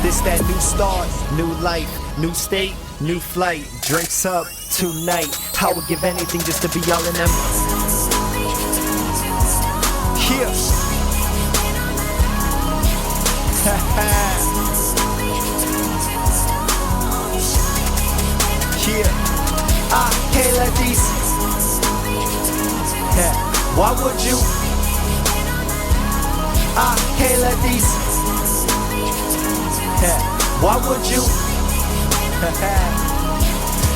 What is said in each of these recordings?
This that new start, new life, new state, new flight. Drinks up tonight. I would give anything just to be all in them. Here. Here. I can't let these. Why would you? I can't let these. Why would you?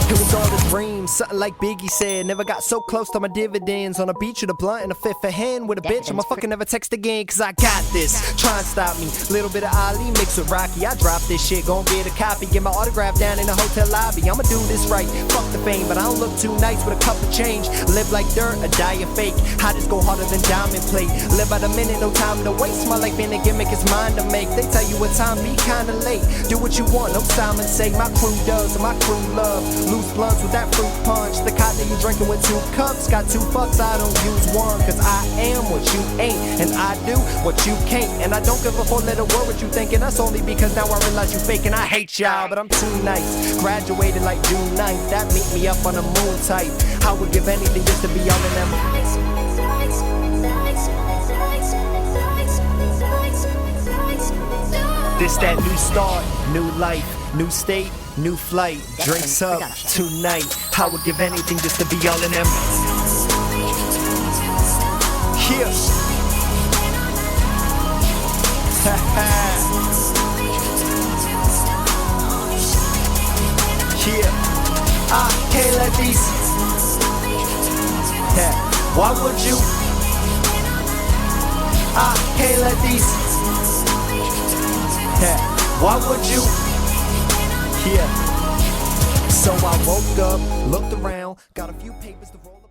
It was all a dream, something like Biggie said. Never got so close to my dividends. On a beach with a blunt and a fifth of hand with a bitch. I'ma fucking never text again, cause I got this. Try and stop me, little bit of Ali mixed with Rocky. I drop this shit, gon' get a copy. Get my autograph down in the hotel lobby. I'ma do this right, fuck the fame. But I don't look too nice with a cup of change. Live like dirt or die a fake. I just go harder than diamond plate. Live by the minute, no time to waste. My life being a gimmick, it's mine to make. They tell you what time, be kinda late. Do what you want, no Simon say. My crew does, and my crew love. Loose blunts with that fruit punch. The cotton you drinking with 2 cups. Got 2 fucks, I don't use 1. Cause I am what you ain't, and I do what you can't. And I don't give a 4-letter word what you thinking. That's only because now I realize you faking. I hate y'all, but I'm too nice. Graduated like June 9th. That meet me up on the moon type. I would give anything just to be all in them. This that new start, new life, new state, new flight. Drinks up tonight. I would give anything just to be all in them. Here. Here. I can't let these. Why would you? I can't let these. Why would you? Yeah. So I woke up, looked around, got a few papers to roll.